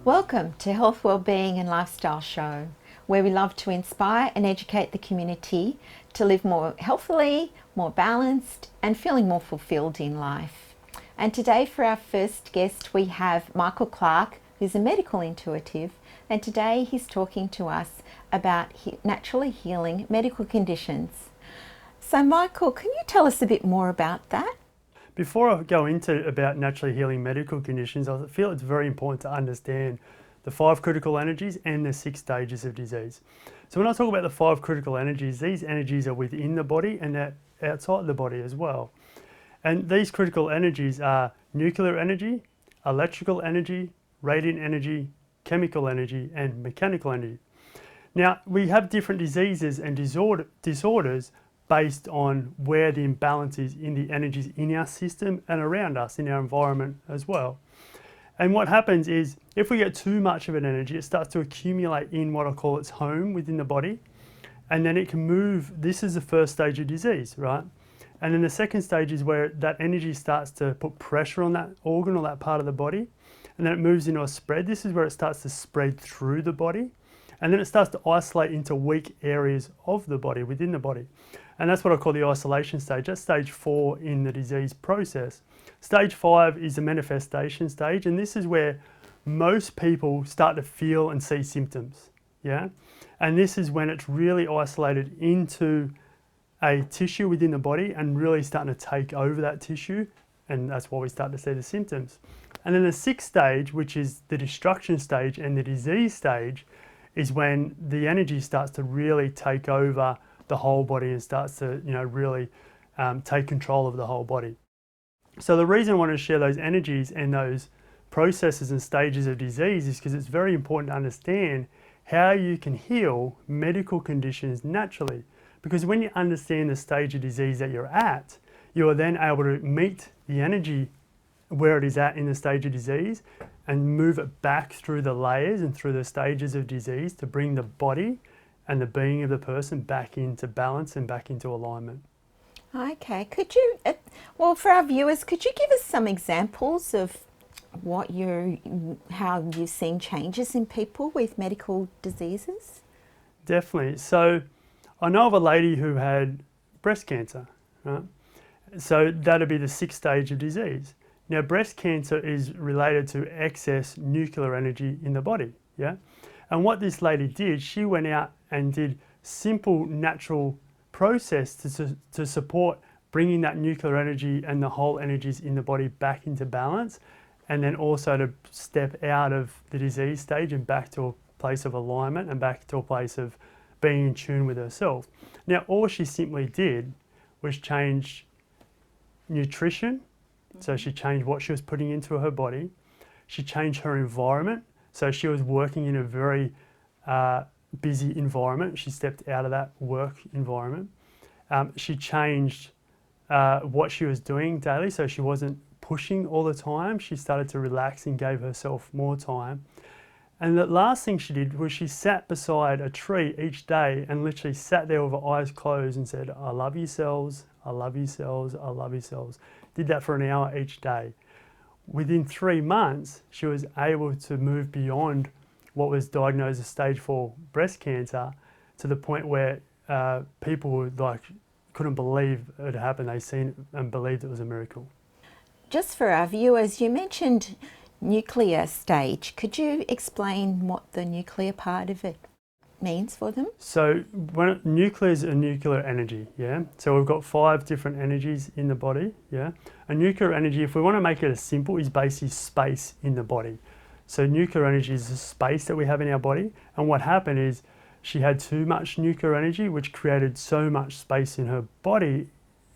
Welcome to Health, Wellbeing and Lifestyle Show, where we love to inspire and educate the community to live more healthily, more balanced and feeling more fulfilled in life. And today for our first guest we have Michael Clark, who's a medical intuitive, and today he's talking to us about naturally healing medical conditions. So Michael, can you tell us a bit more about that? Before I go into about naturally healing medical conditions, I feel it's very important to understand the 5 critical energies and the 6 stages of disease. So when I talk about the 5 critical energies, these energies are within the body and they're outside the body as well. And these critical energies are nuclear energy, electrical energy, radiant energy, chemical energy, and mechanical energy. Now, we have different diseases and disorders based on where the imbalance is in the energies in our system and around us, in our environment as well. And what happens is, if we get too much of an energy, it starts to accumulate in what I call its home within the body, and then it can move. This is the first stage of disease, right? And then the second stage is where that energy starts to put pressure on that organ or that part of the body, and then it moves into a spread. This is where it starts to spread through the body, and then it starts to isolate into weak areas of the body, within the body. And that's what I call the isolation stage. That's stage 4 in the disease process. Stage 5 is the manifestation stage, and this is where most people start to feel and see symptoms, yeah? And this is when it's really isolated into a tissue within the body and really starting to take over that tissue, and that's why we start to see the symptoms. And then the 6th stage, which is the destruction stage and the disease stage, is when the energy starts to really take over the whole body and starts to, really take control of the whole body. So the reason I want to share those energies and those processes and stages of disease is because it's very important to understand how you can heal medical conditions naturally. Because when you understand the stage of disease that you're at, you are then able to meet the energy where it is at in the stage of disease and move it back through the layers and through the stages of disease to bring the body and the being of the person back into balance and back into alignment. Okay, could you, for our viewers, could you give us some examples of how you've seen changes in people with medical diseases? Definitely. So I know of a lady who had breast cancer, right? So that'd be the 6th stage of disease. Now, breast cancer is related to excess nuclear energy in the body, yeah? And what this lady did, she went out and did simple natural process to support bringing that nuclear energy and the whole energies in the body back into balance, and then also to step out of the disease stage and back to a place of alignment and back to a place of being in tune with herself. Now, all she simply did was change nutrition. So she changed what she was putting into her body. She changed her environment. So she was working in a very busy environment. She stepped out of that work environment. She changed what she was doing daily, so she wasn't pushing all the time. She started to relax and gave herself more time. And the last thing she did was she sat beside a tree each day and literally sat there with her eyes closed and said, "I love you cells, I love you cells, I love you cells." Did that for an hour each day. Within 3 months, she was able to move beyond what was diagnosed as stage 4 breast cancer to the point where people couldn't believe it had happened. They seen it and believed it was a miracle. Just for our viewers, you mentioned nuclear stage. Could you explain what the nuclear part of it means for them? So nuclear is a nuclear energy, yeah? So we've got 5 different energies in the body, yeah? A nuclear energy, if we want to make it as simple, is basically space in the body. So nuclear energy is the space that we have in our body, and what happened is she had too much nuclear energy, which created so much space in her body,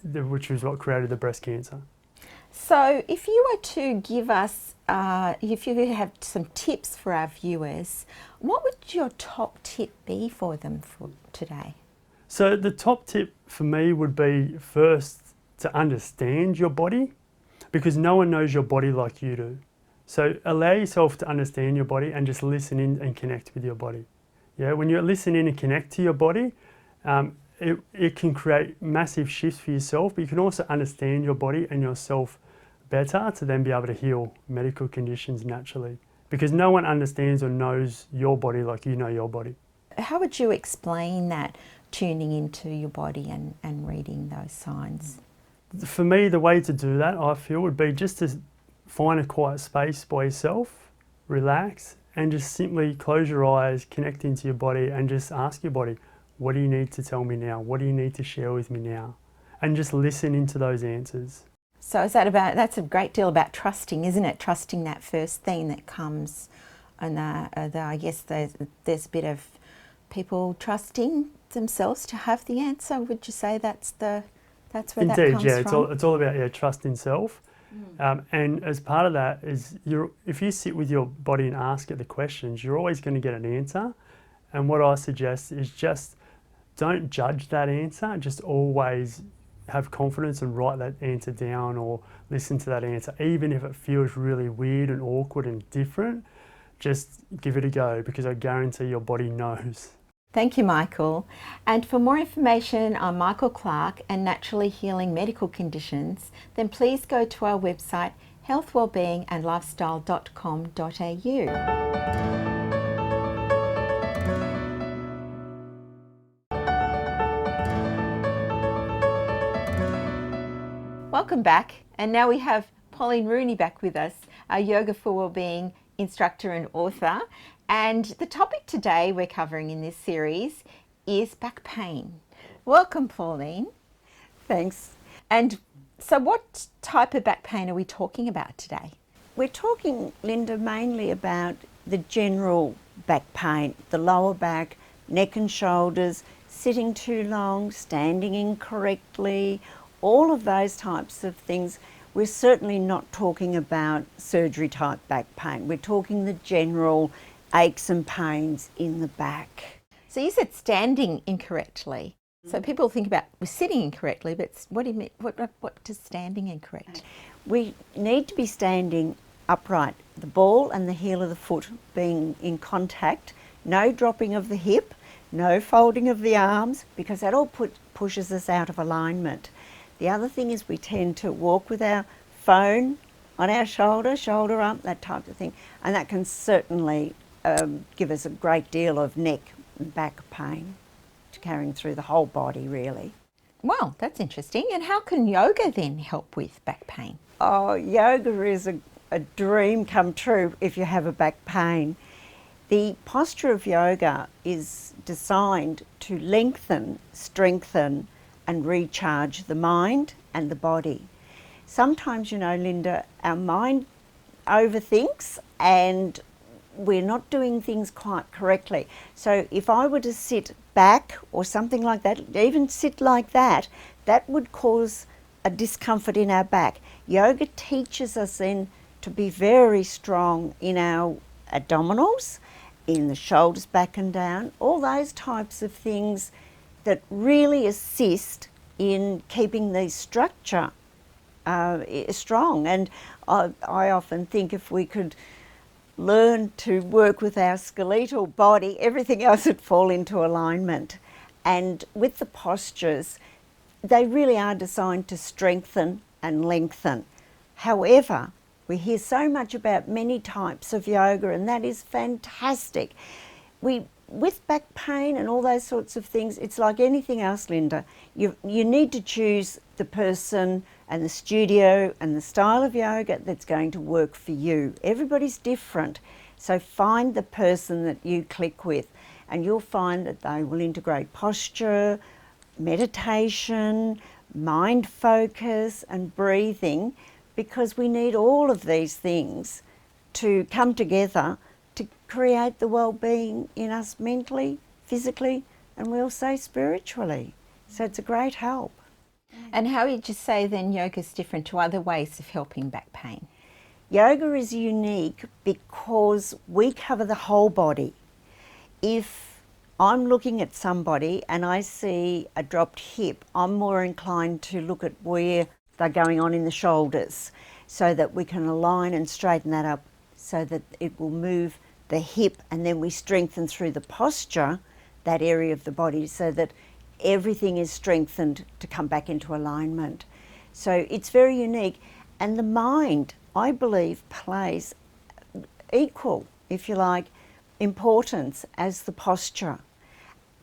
which is what created the breast cancer. So if you were to give us, if you have some tips for our viewers, what would your top tip be for them for today? So the top tip for me would be first to understand your body, because no one knows your body like you do. So allow yourself to understand your body and just listen in and connect with your body. Yeah, when you listen in and connect to your body, it can create massive shifts for yourself, but you can also understand your body and yourself better to then be able to heal medical conditions naturally because no one understands or knows your body like you know your body. How would you explain that, tuning into your body and reading those signs? For me, the way to do that, I feel, would be just to find a quiet space by yourself, relax, and just simply close your eyes, connect into your body, and just ask your body, what do you need to tell me now? What do you need to share with me now? And just listen into those answers. So is that about, that's a great deal about trusting, isn't it? Trusting that first thing that comes. And I guess there's a bit of people trusting themselves to have the answer. Would you say that's where that comes from? It's all about trust in self. And as part of that is, if you sit with your body and ask it the questions, you're always going to get an answer. And what I suggest is just don't judge that answer, just always have confidence and write that answer down or listen to that answer. Even if it feels really weird and awkward and different, just give it a go, because I guarantee your body knows. Thank you, Michael. And for more information on Michael Clark and naturally healing medical conditions, then please go to our website healthwellbeingandlifestyle.com.au. Welcome back, and now we have Pauline Rooney back with us, our Yoga for Wellbeing instructor and author. And the topic today we're covering in this series is back pain. Welcome, Pauline. Thanks. And so what type of back pain are we talking about today? We're talking, Linda, mainly about the general back pain, the lower back, neck and shoulders, sitting too long, standing incorrectly, all of those types of things. We're certainly not talking about surgery type back pain. We're talking the general aches and pains in the back. So you said standing incorrectly. So people think about we're sitting incorrectly, but what do you mean? What does standing incorrect? We need to be standing upright, the ball and the heel of the foot being in contact, no dropping of the hip, no folding of the arms, because that all pushes us out of alignment. The other thing is we tend to walk with our phone on our shoulder up, that type of thing, and that can certainly give us a great deal of neck and back pain, carrying through the whole body really. Well, that's interesting. And how can yoga then help with back pain? Oh, yoga is a dream come true if you have a back pain. The posture of yoga is designed to lengthen, strengthen and recharge the mind and the body. Sometimes, you know, Linda, our mind overthinks and we're not doing things quite correctly. So if I were to sit back or something like that, even sit like that, that would cause a discomfort in our back. Yoga teaches us then to be very strong in our abdominals, in the shoulders back and down, all those types of things that really assist in keeping the structure strong. And I often think if we could learn to work with our skeletal body, everything else would fall into alignment. And with the postures, they really are designed to strengthen and lengthen. However, we hear so much about many types of yoga, and that is fantastic. With back pain and all those sorts of things, it's like anything else, Linda. You need to choose the person and the studio and the style of yoga that's going to work for you. Everybody's different, so find the person that you click with, and you'll find that they will integrate posture, meditation, mind focus and breathing, because we need all of these things to come together to create the well-being in us mentally, physically, and we'll say spiritually. So it's a great help. And how would you say then yoga is different to other ways of helping back pain? Yoga is unique because we cover the whole body. If I'm looking at somebody and I see a dropped hip, I'm more inclined to look at where they're going on in the shoulders, so that we can align and straighten that up so that it will move the hip, and then we strengthen through the posture that area of the body so that everything is strengthened to come back into alignment. So it's very unique. And the mind, I believe, plays equal, if you like, importance as the posture.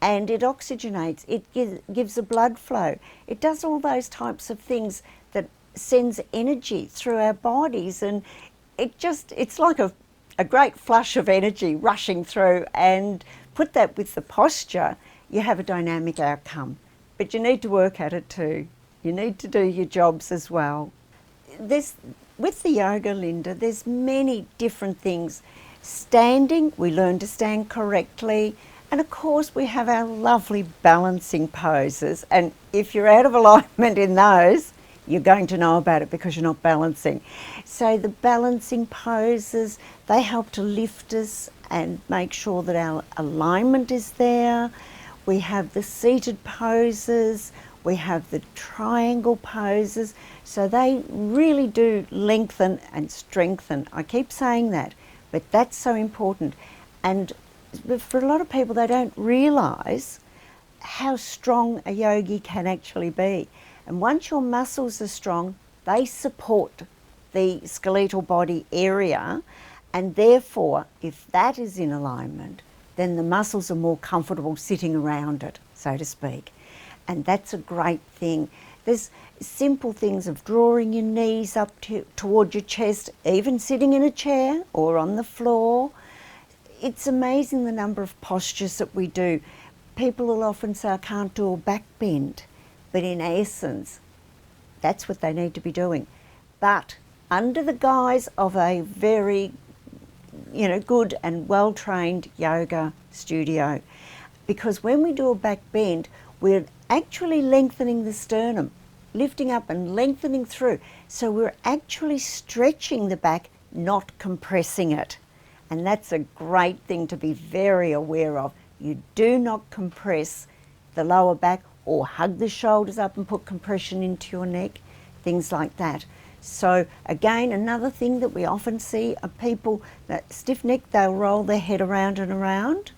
And it oxygenates, it gives a blood flow. It does all those types of things that sends energy through our bodies, and it's like a great flush of energy rushing through. And put that with the posture, you have a dynamic outcome. But you need to work at it too. You need to do your jobs as well. With the yoga, Linda, there's many different things. Standing, we learn to stand correctly. And of course, we have our lovely balancing poses. And if you're out of alignment in those, you're going to know about it because you're not balancing. So the balancing poses, they help to lift us and make sure that our alignment is there. We have the seated poses, we have the triangle poses. So they really do lengthen and strengthen. I keep saying that, but that's so important. And for a lot of people, they don't realise how strong a yogi can actually be. And once your muscles are strong, they support the skeletal body area, and therefore, if that is in alignment, then the muscles are more comfortable sitting around it, so to speak. And that's a great thing. There's simple things of drawing your knees up toward your chest, even sitting in a chair or on the floor. It's amazing the number of postures that we do. People will often say, I can't do a back bend, but in essence, that's what they need to be doing. But under the guise of a very, good and well-trained yoga studio, because when we do a back bend, we're actually lengthening the sternum, lifting up and lengthening through. So we're actually stretching the back, not compressing it. And that's a great thing to be very aware of. You do not compress the lower back or hug the shoulders up and put compression into your neck, things like that. So again, another thing that we often see are people that stiff neck, they'll roll their head around and around.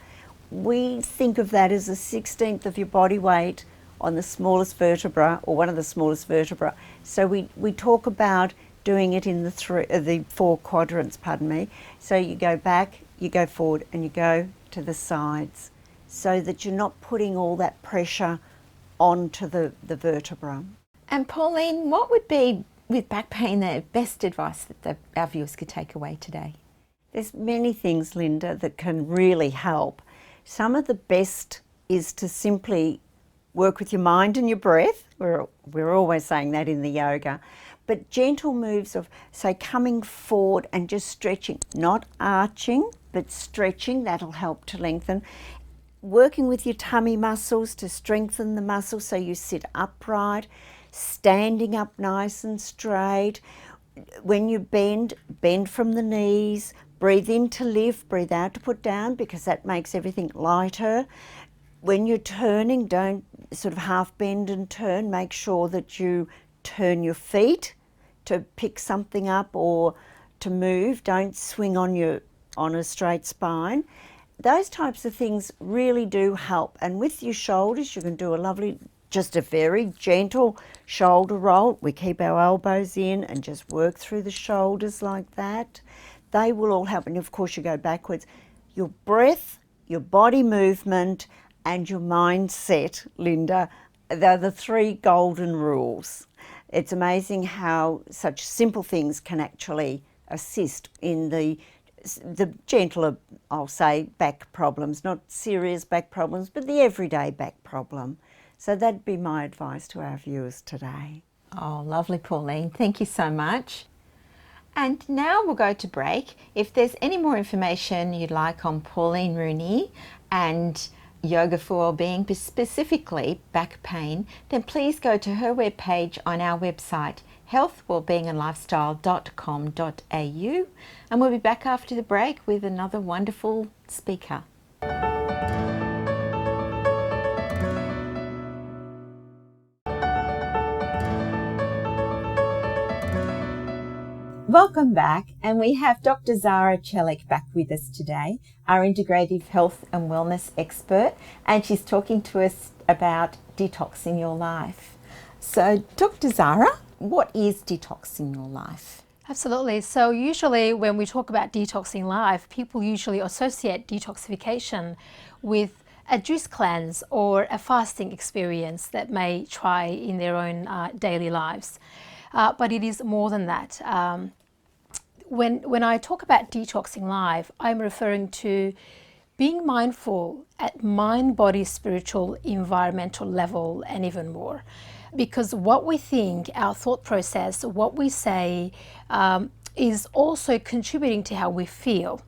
We think of that as a 1/16 of your body weight on the smallest vertebra, or one of the smallest vertebra. So we talk about doing it in the four quadrants, pardon me. So you go back, you go forward, and you go to the sides, so that you're not putting all that pressure onto the vertebra. And Pauline, what would be, with back pain, the best advice that our viewers could take away today? There's many things, Linda, that can really help. Some of the best is to simply work with your mind and your breath. We're always saying that in the yoga. But gentle moves of, say, coming forward and just stretching, not arching, but stretching, that'll help to lengthen. Working with your tummy muscles to strengthen the muscles so you sit upright, standing up nice and straight. When you bend from the knees, breathe in to lift, breathe out to put down, because that makes everything lighter. When you're turning, don't sort of half bend and turn. Make sure that you turn your feet to pick something up or to move. Don't swing on a straight spine. Those types of things really do help. And with your shoulders, you can do just a very gentle shoulder roll. We keep our elbows in and just work through the shoulders like that. They will all help. And of course, you go backwards. Your breath, your body movement, and your mindset, Linda, they're the three golden rules. It's amazing how such simple things can actually assist in the gentler, I'll say, back problems, not serious back problems, but the everyday back problem. So that'd be my advice to our viewers today. Oh, lovely, Pauline. Thank you so much. And now we'll go to break. If there's any more information you'd like on Pauline Rooney and yoga for wellbeing, but specifically back pain, then please go to her webpage on our website, healthwellbeingandlifestyle.com.au, and we'll be back after the break with another wonderful speaker. Welcome back, and we have Dr. Zara Chelik back with us today, our integrative health and wellness expert, and she's talking to us about detoxing your life. So, Dr. Zara, what is detoxing your life? Absolutely. So usually when we talk about detoxing life, people usually associate detoxification with a juice cleanse or a fasting experience that may try in their own daily lives. But it is more than that. When I talk about detoxing life, I'm referring to being mindful at mind, body, spiritual, environmental level, and even more. Because what we think, our thought process, what we say, is also contributing to how we feel,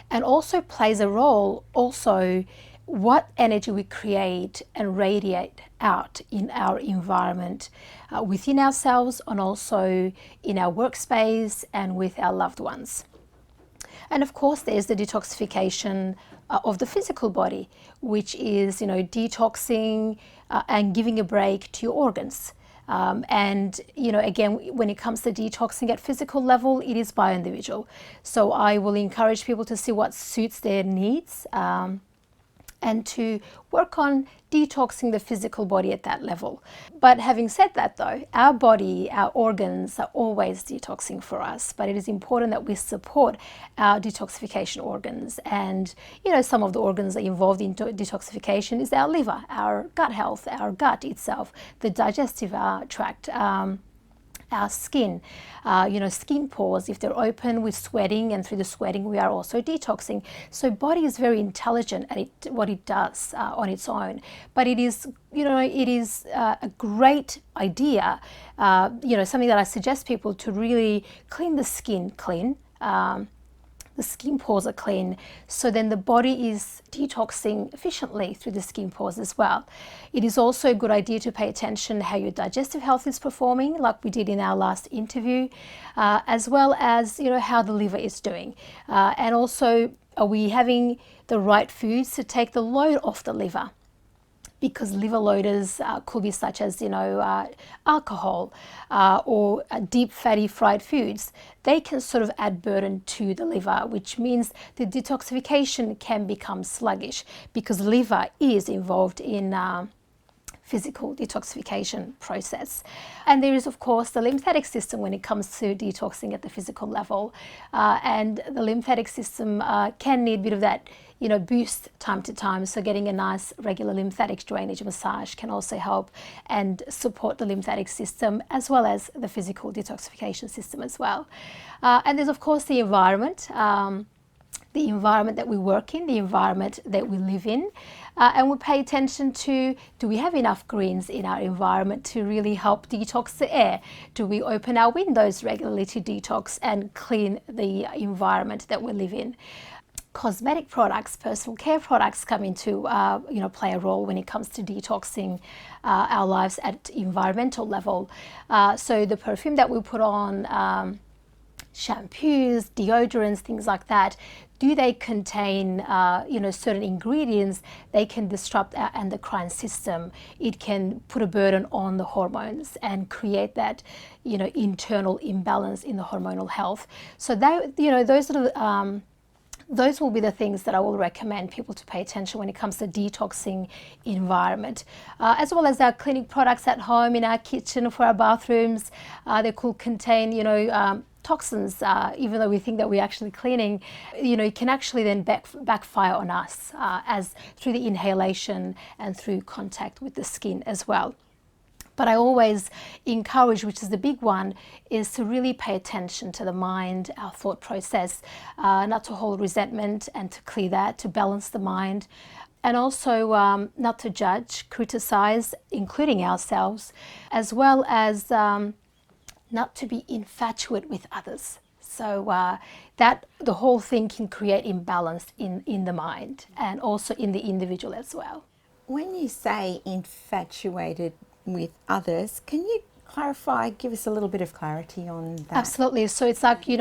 and also plays a role also what energy we create and radiate out in our environment, within ourselves and also in our workspace and with our loved ones. And of course, there's the detoxification of the physical body, which is, detoxing and giving a break to your organs. And, again, when it comes to detoxing at physical level, it is by individual. So I will encourage people to see what suits their needs, and to work on detoxing the physical body at that level. But having said that though, our body, our organs are always detoxing for us, but it is important that we support our detoxification organs. And some of the organs that are involved in detoxification is our liver, our gut health, our gut itself, the digestive tract, our skin, skin pores, if they're open with sweating, and through the sweating we are also detoxing. So body is very intelligent at what it does on its own, but it is a great idea, something that I suggest people to really clean the skin clean. The skin pores are clean, so then the body is detoxing efficiently through the skin pores as well. It is also a good idea to pay attention how your digestive health is performing, like we did in our last interview, as well as how the liver is doing, and also are we having the right foods to take the load off the liver. Because liver loaders could be such as alcohol or deep fatty fried foods. They can sort of add burden to the liver, which means the detoxification can become sluggish because liver is involved in physical detoxification process. And there is of course the lymphatic system when it comes to detoxing at the physical level, and the lymphatic system can need a bit of that boost time to time. So getting a nice regular lymphatic drainage massage can also help and support the lymphatic system as well as the physical detoxification system as well. And there's of course the environment that we work in, the environment that we live in, and we pay attention to, do we have enough greens in our environment to really help detox the air? Do we open our windows regularly to detox and clean the environment that we live in? Cosmetic products, personal care products come into play a role when it comes to detoxing our lives at environmental level. So the perfume that we put on, shampoos, deodorants, things like that, do they contain certain ingredients? They can disrupt our endocrine system. It can put a burden on the hormones and create that internal imbalance in the hormonal health. So those will be the things that I will recommend people to pay attention when it comes to detoxing environment, as well as our cleaning products at home, in our kitchen, for our bathrooms. They could contain, toxins, even though we think that we're actually cleaning. It can actually then backfire on us as through the inhalation and through contact with the skin as well. But I always encourage, which is the big one, is to really pay attention to the mind, our thought process, not to hold resentment and to clear that, to balance the mind, and also not to judge, criticize, including ourselves, as well as not to be infatuated with others. So that the whole thing can create imbalance in the mind and also in the individual as well. When you say infatuated with others, can you clarify, give us a little bit of clarity on that? Absolutely. So it's like, you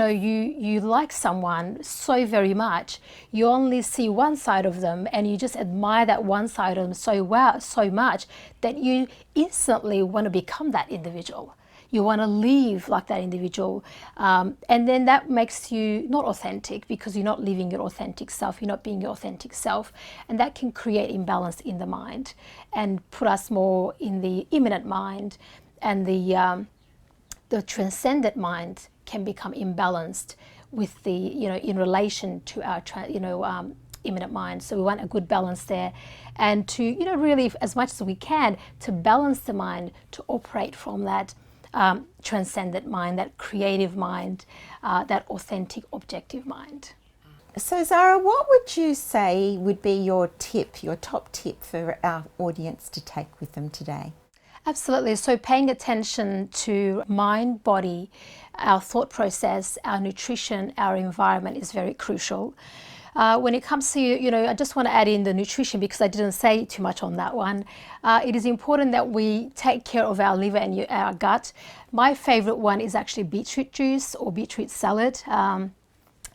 like someone so very much, you only see one side of them and you just admire that one side of them so much that you instantly want to become that individual. You want to live like that individual, and then that makes you not authentic because you're not living your authentic self, you're not being your authentic self, and that can create imbalance in the mind and put us more in the immanent mind, and the transcendent mind can become imbalanced with the, in relation to our, immanent mind. So we want a good balance there, and to, really, as much as we can, to balance the mind, to operate from that transcendent mind, that creative mind, that authentic, objective mind. So Zara, what would you say would be your top tip for our audience to take with them today? Absolutely. So paying attention to mind, body, our thought process, our nutrition, our environment is very crucial. When it comes to, I just want to add in the nutrition because I didn't say too much on that one. It is important that we take care of our liver and our gut. My favorite one is actually beetroot juice or beetroot salad.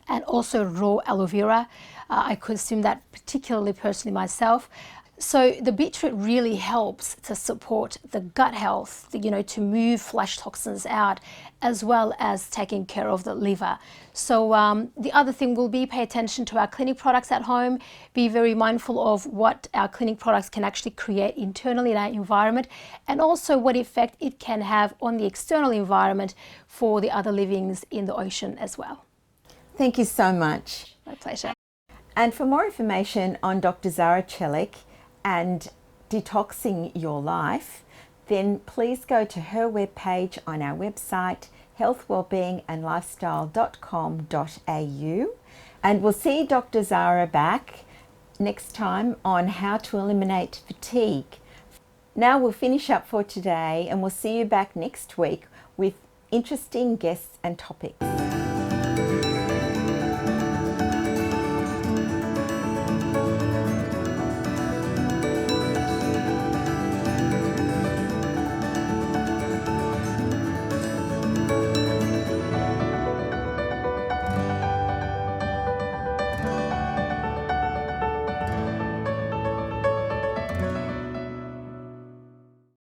And also raw aloe vera. I consume that particularly personally myself. So the beetroot really helps to support the gut health, to move flush toxins out, as well as taking care of the liver. So the other thing will be pay attention to our clinic products at home, be very mindful of what our clinic products can actually create internally in our environment, and also what effect it can have on the external environment for the other livings in the ocean as well. Thank you so much. My pleasure. And for more information on Dr. Zara Celik and Detoxing Your Life, then please go to her webpage on our website, healthwellbeingandlifestyle.com.au. And we'll see Dr. Zara back next time on how to eliminate fatigue. Now we'll finish up for today, and we'll see you back next week with interesting guests and topics.